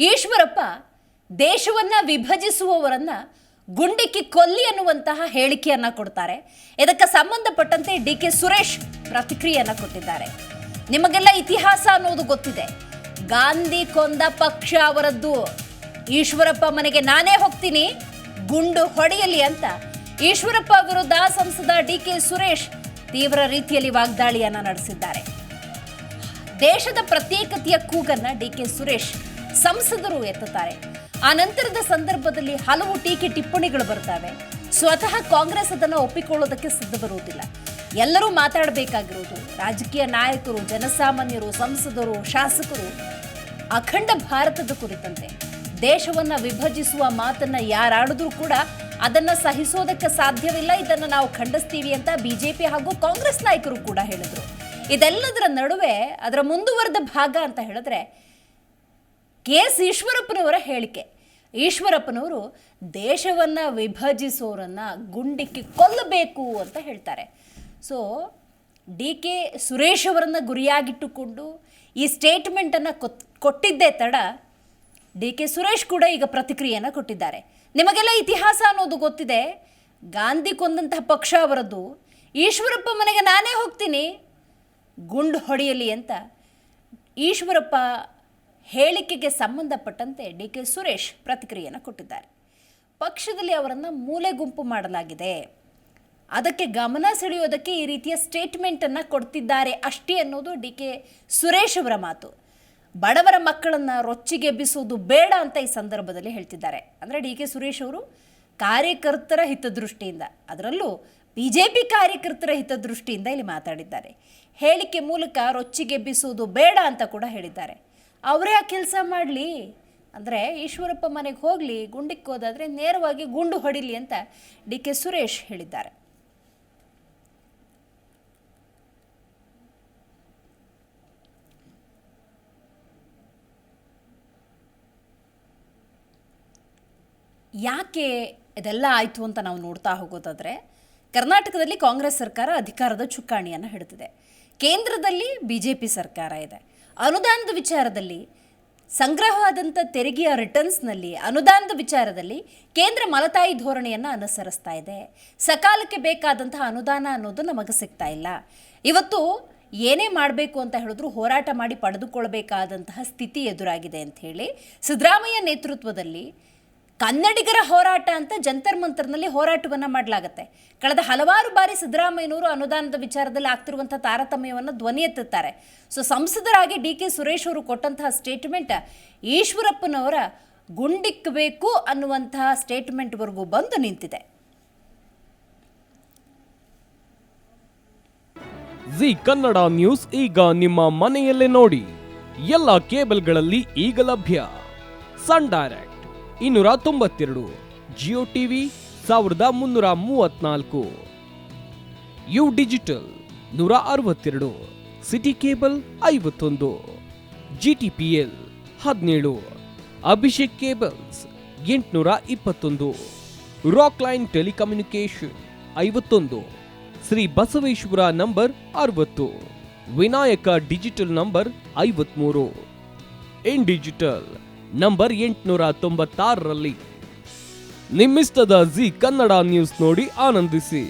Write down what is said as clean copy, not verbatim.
ಈಶ್ವರಪ್ಪ ದೇಶವನ್ನ ವಿಭಜಿಸುವವರನ್ನ ಗುಂಡಿಕ್ಕಿ ಕೊಲ್ಲಿ ಅನ್ನುವಂತಹ ಹೇಳಿಕೆಯನ್ನ ಕೊಡ್ತಾರೆ. ಇದಕ್ಕೆ ಸಂಬಂಧಪಟ್ಟಂತೆ ಡಿ.ಕೆ. ಸುರೇಶ್ ಪ್ರತಿಕ್ರಿಯೆಯನ್ನ ಕೊಟ್ಟಿದ್ದಾರೆ. ನಿಮಗೆಲ್ಲ ಇತಿಹಾಸ ಅನ್ನೋದು ಗೊತ್ತಿದೆ. ಗಾಂಧಿ ಕೊಂದ ಪಕ್ಷ ಅವರದ್ದು. ಈಶ್ವರಪ್ಪ ಮನೆಗೆ ನಾನೇ ಹೋಗ್ತೀನಿ, ಗುಂಡು ಹೊಡೆಯಲಿ ಅಂತ ಈಶ್ವರಪ್ಪ ವಿರುದ್ಧ ಸಂಸದ ಡಿ.ಕೆ. ಸುರೇಶ್ ತೀವ್ರ ರೀತಿಯಲ್ಲಿ ವಾಗ್ದಾಳಿಯನ್ನ ನಡೆಸಿದ್ದಾರೆ. ದೇಶದ ಪ್ರತ್ಯೇಕತೆಯ ಕೂಗನ್ನ ಡಿ.ಕೆ. ಸುರೇಶ್ ಸಂಸದರು ಎತ್ತುತ್ತಾರೆ. ಆ ನಂತರದ ಸಂದರ್ಭದಲ್ಲಿ ಹಲವು ಟೀಕೆ ಟಿಪ್ಪಣಿಗಳು ಬರ್ತವೆ. ಸ್ವತಃ ಕಾಂಗ್ರೆಸ್ ಅದನ್ನು ಒಪ್ಪಿಕೊಳ್ಳೋದಕ್ಕೆ ಸಿದ್ಧ ಬರುವುದಿಲ್ಲ. ಎಲ್ಲರೂ ಮಾತಾಡಬೇಕಾಗಿರುವುದು ರಾಜಕೀಯ ನಾಯಕರು, ಜನಸಾಮಾನ್ಯರು, ಸಂಸದರು, ಶಾಸಕರು ಅಖಂಡ ಭಾರತದ ಕುರಿತಂತೆ. ದೇಶವನ್ನ ವಿಭಜಿಸುವ ಮಾತನ್ನ ಯಾರಾಡಿದ್ರೂ ಕೂಡ ಅದನ್ನ ಸಹಿಸೋದಕ್ಕೆ ಸಾಧ್ಯವಿಲ್ಲ, ಇದನ್ನು ನಾವು ಖಂಡಿಸ್ತೀವಿ ಅಂತ ಬಿಜೆಪಿ ಹಾಗೂ ಕಾಂಗ್ರೆಸ್ ನಾಯಕರು ಕೂಡ ಹೇಳಿದ್ರು. ಇದೆಲ್ಲದರ ನಡುವೆ ಅದರ ಮುಂದುವರೆದ ಭಾಗ ಅಂತ ಹೇಳಿದ್ರೆ ಕೆ.ಎಸ್. ಈಶ್ವರಪ್ಪನವರ ಹೇಳಿಕೆ. ಈಶ್ವರಪ್ಪನವರು ದೇಶವನ್ನ ವಿಭಜಿಸೋರನ್ನ ಗುಂಡಿಕ್ಕಿ ಕೊಲ್ಲಬೇಕು ಅಂತ ಹೇಳ್ತಾರೆ. ಸೊ ಡಿ.ಕೆ. ಸುರೇಶ್ ಅವರನ್ನ ಗುರಿಯಾಗಿಟ್ಟುಕೊಂಡು ಈ ಸ್ಟೇಟ್ಮೆಂಟನ್ನು ಕೊಟ್ಟಿದ್ದೇ ತಡ ಡಿ.ಕೆ. ಸುರೇಶ್ ಕೂಡ ಈಗ ಪ್ರತಿಕ್ರಿಯೆಯನ್ನು ಕೊಟ್ಟಿದ್ದಾರೆ. ನಿಮಗೆಲ್ಲ ಇತಿಹಾಸ ಅನ್ನೋದು ಗೊತ್ತಿದೆ. ಗಾಂಧಿ ಕೊಂದಂತಹ ಪಕ್ಷ ಅವರದ್ದು. ಈಶ್ವರಪ್ಪ ಮನೆಗೆ ನಾನೇ ಹೋಗ್ತೀನಿ, ಗುಂಡು ಹೊಡೆಯಲಿ ಅಂತ ಈಶ್ವರಪ್ಪ ಹೇಳಿಕೆಗೆ ಸಂಬಂಧಪಟ್ಟಂತೆ ಡಿ.ಕೆ. ಸುರೇಶ್ ಪ್ರತಿಕ್ರಿಯೆಯನ್ನು ಕೊಟ್ಟಿದ್ದಾರೆ. ಪಕ್ಷದಲ್ಲಿ ಅವರನ್ನು ಮೂಲೆ ಗುಂಪು ಮಾಡಲಾಗಿದೆ, ಅದಕ್ಕೆ ಗಮನ ಸೆಳೆಯೋದಕ್ಕೆ ಈ ರೀತಿಯ ಸ್ಟೇಟ್ಮೆಂಟನ್ನು ಕೊಡ್ತಿದ್ದಾರೆ ಅಷ್ಟೇ ಅನ್ನೋದು ಡಿ.ಕೆ. ಸುರೇಶ್ ಅವರ ಮಾತು. ಬಡವರ ಮಕ್ಕಳನ್ನು ರೊಚ್ಚಿಗೆಬ್ಬಿಸೋದು ಬೇಡ ಅಂತ ಈ ಸಂದರ್ಭದಲ್ಲಿ ಹೇಳ್ತಿದ್ದಾರೆ. ಅಂದರೆ ಡಿ.ಕೆ. ಸುರೇಶ್ ಅವರು ಕಾರ್ಯಕರ್ತರ ಹಿತದೃಷ್ಟಿಯಿಂದ, ಅದರಲ್ಲೂ ಬಿಜೆಪಿ ಕಾರ್ಯಕರ್ತರ ಹಿತದೃಷ್ಟಿಯಿಂದ ಇಲ್ಲಿ ಮಾತಾಡಿದ್ದಾರೆ. ಹೇಳಿಕೆ ಮೂಲಕ ರೊಚ್ಚಿಗೆಬ್ಬಿಸೋದು ಬೇಡ ಅಂತ ಕೂಡ ಹೇಳಿದ್ದಾರೆ. ಅವರೇ ಆ ಕೆಲಸ ಮಾಡಲಿ, ಅಂದರೆ ಈಶ್ವರಪ್ಪ ಮನೆಗೆ ಹೋಗಲಿ, ಗುಂಡಿಕ್ಕೆ ಹೋದಾದರೆ ನೇರವಾಗಿ ಗುಂಡು ಹೊಡಿಲಿ ಅಂತ ಡಿ.ಕೆ. ಸುರೇಶ್ ಹೇಳಿದ್ದಾರೆ. ಯಾಕೆ ಇದೆಲ್ಲ ಆಯಿತು ಅಂತ ನಾವು ನೋಡ್ತಾ ಹೋಗೋದಾದರೆ, ಕರ್ನಾಟಕದಲ್ಲಿ ಕಾಂಗ್ರೆಸ್ ಸರ್ಕಾರ ಅಧಿಕಾರದ ಚುಕ್ಕಾಣಿಯನ್ನು ಹಿಡಿದಿದೆ. ಕೇಂದ್ರದಲ್ಲಿ ಬಿಜೆಪಿ ಸರ್ಕಾರ ಇದೆ. ಅನುದಾನದ ವಿಚಾರದಲ್ಲಿ, ಸಂಗ್ರಹವಾದಂಥ ತೆರಿಗೆಯ ರಿಟರ್ನ್ಸ್ನಲ್ಲಿ ಅನುದಾನದ ವಿಚಾರದಲ್ಲಿ ಕೇಂದ್ರ ಮಲತಾಯಿ ಧೋರಣೆಯನ್ನು ಅನುಸರಿಸ್ತಾ ಇದೆ. ಸಕಾಲಕ್ಕೆ ಬೇಕಾದಂತಹ ಅನುದಾನ ಅನ್ನೋದು ನಮಗೆ ಸಿಗ್ತಾ ಇಲ್ಲ. ಇವತ್ತು ಏನೇ ಮಾಡಬೇಕು ಅಂತ ಹೇಳಿದ್ರು ಹೋರಾಟ ಮಾಡಿ ಪಡೆದುಕೊಳ್ಬೇಕಾದಂತಹ ಸ್ಥಿತಿ ಎದುರಾಗಿದೆ ಅಂತ ಹೇಳಿ ಸಿದ್ದರಾಮಯ್ಯ ನೇತೃತ್ವದಲ್ಲಿ ಕನ್ನಡಿಗರ ಹೋರಾಟ ಅಂತ ಜಂತರ್ ಮಂತರ್ನಲ್ಲಿ ಹೋರಾಟವನ್ನು ಮಾಡಲಾಗುತ್ತೆ. ಕಳೆದ ಹಲವಾರು ಬಾರಿ ಸಿದ್ದರಾಮಯ್ಯನವರು ಅನುದಾನದ ವಿಚಾರದಲ್ಲಿ ಆಗ್ತಿರುವಂಥ ತಾರತಮ್ಯವನ್ನು ಧ್ವನಿ ಎತ್ತುತ್ತಾರೆ. ಸೊ ಸಂಸದರಾಗಿ ಡಿ.ಕೆ. ಸುರೇಶ್ ಅವರು ಕೊಟ್ಟಂತಹ ಸ್ಟೇಟ್ಮೆಂಟ್ ಈಶ್ವರಪ್ಪನವರ ಗುಂಡಿಕ್ಕಬೇಕು ಅನ್ನುವಂತಹ ಸ್ಟೇಟ್ಮೆಂಟ್ವರೆಗೂ ಬಂದು ನಿಂತಿದೆ. ಜಿ ಕನ್ನಡ ನ್ಯೂಸ್ ಈಗ ನಿಮ್ಮ ಮನೆಯಲ್ಲೇ ನೋಡಿ. ಎಲ್ಲ ಕೇಬಲ್ಗಳಲ್ಲಿ ಈಗ ಲಭ್ಯ. Sun Direct 292, Jio TV 1334, U digital 162, Siti cable 51, GTPL 17, Abhishek cables 821, rock line telecommunication 51, Shri Basaveshwara number 60, Vinayaka digital number 53, in digital number 896ರಲ್ಲಿ. ನಿಮ್ಮಿಸ್ತದ ಜಿ ಕನ್ನಡ ನ್ಯೂಸ್ ನೋಡಿ ಆನಂದಿಸಿ.